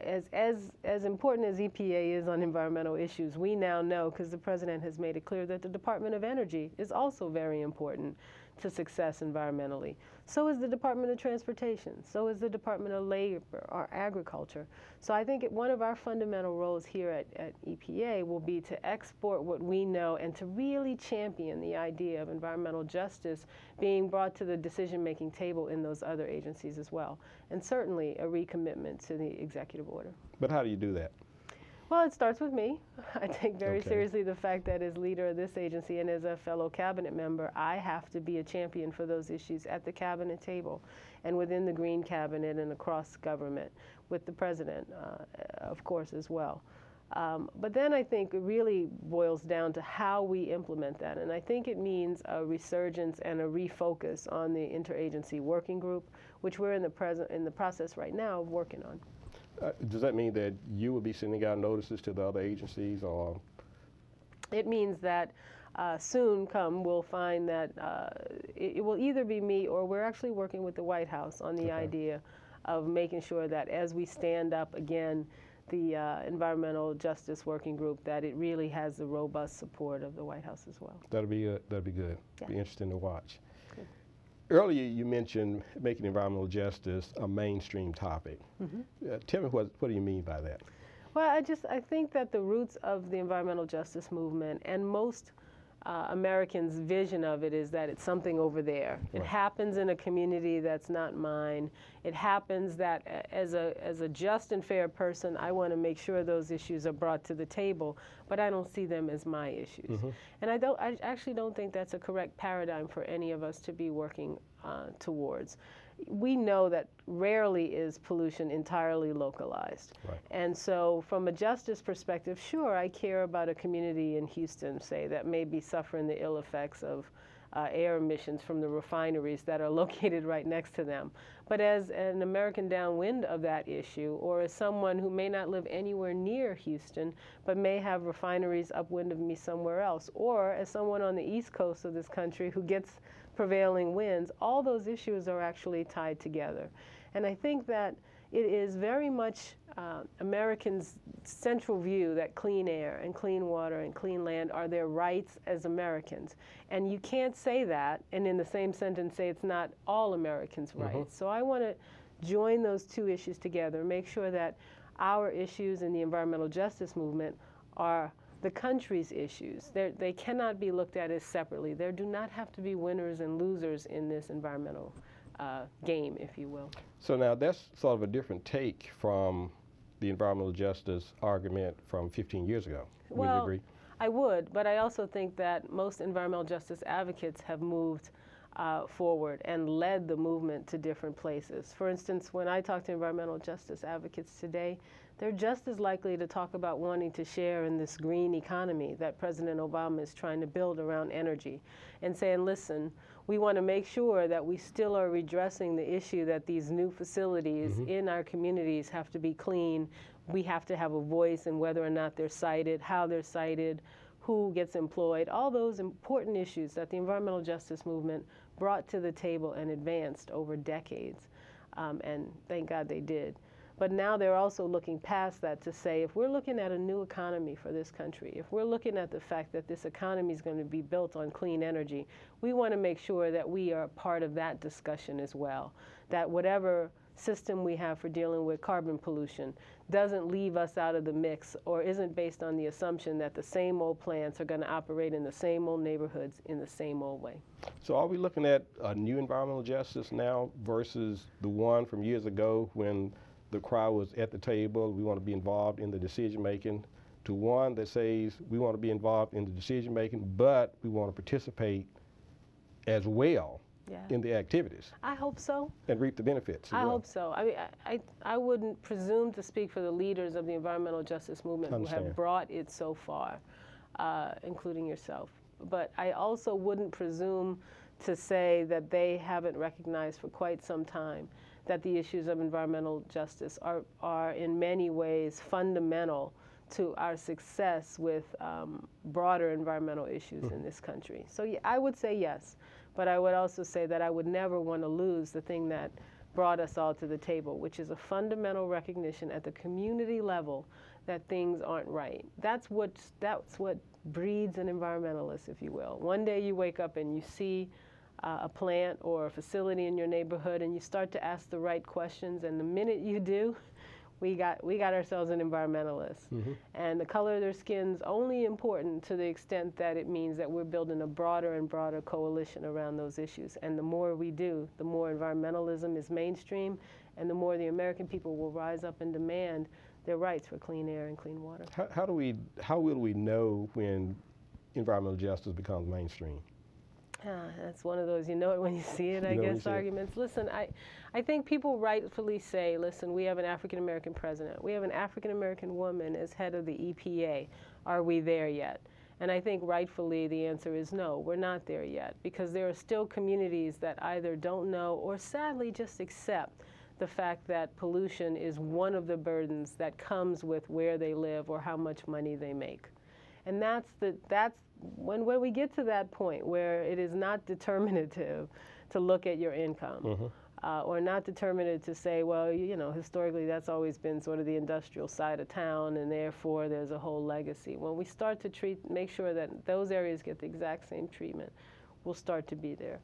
as important as EPA is on environmental issues, we now know, because the President has made it clear, that the Department of Energy is also very important to success environmentally. So is the Department of Transportation. So is the Department of Labor or Agriculture. So I think one of our fundamental roles here at EPA will be to export what we know and to really champion the idea of environmental justice being brought to the decision-making table in those other agencies as well. And certainly a recommitment to the executive order. But how do you do that? Well, it starts with me. I take very seriously the fact that as leader of this agency and as a fellow cabinet member, I have to be a champion for those issues at the cabinet table and within the Green Cabinet and across government with the President, of course, as well. But then I think it really boils down to how we implement that. And I think it means a resurgence and a refocus on the interagency working group, which we're in the process right now of working on. Does that mean that you will be sending out notices to the other agencies, or? It means that soon we'll find that it will either be me or we're actually working with the White House on the idea of making sure that as we stand up again the Environmental Justice Working Group, that it really has the robust support of the White House as well. That'll be good. Yeah. Be interesting to watch. Good. Earlier you mentioned making environmental justice a mainstream topic. Mm-hmm. Tell me, what do you mean by that? Well, I think that the roots of the environmental justice movement and most Americans' vision of it is that it's something over there. Right. It happens in a community that's not mine. It happens that as a just and fair person, I want to make sure those issues are brought to the table, but I don't see them as my issues. Mm-hmm. And I actually don't think that's a correct paradigm for any of us to be working towards. We know that rarely is pollution entirely localized. Right. And so from a justice perspective, sure, I care about a community in Houston, say, that may be suffering the ill effects of air emissions from the refineries that are located right next to them. But as an American downwind of that issue, or as someone who may not live anywhere near Houston, but may have refineries upwind of me somewhere else, or as someone on the east coast of this country who gets prevailing winds, all those issues are actually tied together. And I think that it is very much Americans' central view that clean air and clean water and clean land are their rights as Americans. And you can't say that and in the same sentence say it's not all Americans' rights. Mm-hmm. So I want to join those two issues together, make sure that our issues in the environmental justice movement are the country's issues. They cannot be looked at as separately. There do not have to be winners and losers in this environmental game, if you will. So now that's sort of a different take from the environmental justice argument from 15 years ago. Would you agree? I would, but I also think that most environmental justice advocates have moved forward and led the movement to different places. For instance, when I talk to environmental justice advocates today, they're just as likely to talk about wanting to share in this green economy that President Obama is trying to build around energy and saying, listen, we want to make sure that we still are redressing the issue that these new facilities in our communities have to be clean. We have to have a voice in whether or not they're sited, how they're sited, who gets employed, all those important issues that the environmental justice movement brought to the table and advanced over decades. And thank God they did. But now they're also looking past that to say, if we're looking at a new economy for this country, if we're looking at the fact that this economy is going to be built on clean energy, we want to make sure that we are part of that discussion as well. That whatever system we have for dealing with carbon pollution doesn't leave us out of the mix or isn't based on the assumption that the same old plants are going to operate in the same old neighborhoods in the same old way. So are we looking at a new environmental justice now versus the one from years ago when the crowd was at the table, we want to be involved in the decision making, to one that says we want to be involved in the decision making, but we want to participate as well in the activities? I hope so. And reap the benefits. I hope so. I mean, I wouldn't presume to speak for the leaders of the environmental justice movement who have brought it so far, including yourself. But I also wouldn't presume to say that they haven't recognized for quite some time that the issues of environmental justice are in many ways fundamental to our success with broader environmental issues in this country. So yeah, I would say yes, but I would also say that I would never want to lose the thing that brought us all to the table, which is a fundamental recognition at the community level that things aren't right. That's what breeds an environmentalist, if you will. One day you wake up and you see a plant or a facility in your neighborhood and you start to ask the right questions, and the minute you do, we got ourselves an environmentalist. Mm-hmm. And the color of their skin's only important to the extent that it means that we're building a broader and broader coalition around those issues. And the more we do, the more environmentalism is mainstream, and the more the American people will rise up and demand their rights for clean air and clean water. How will we know when environmental justice becomes mainstream? That's one of those, you know it when you see it, I guess, arguments. Listen, I think people rightfully say, listen, we have an African-American president. We have an African-American woman as head of the EPA. Are we there yet? And I think rightfully the answer is no, we're not there yet, because there are still communities that either don't know or sadly just accept the fact that pollution is one of the burdens that comes with where they live or how much money they make. And that's when we get to that point where it is not determinative to look at your income, mm-hmm. Or not determinative to say, well, you know, historically that's always been sort of the industrial side of town, and therefore there's a whole legacy. When we start to make sure that those areas get the exact same treatment, we'll start to be there.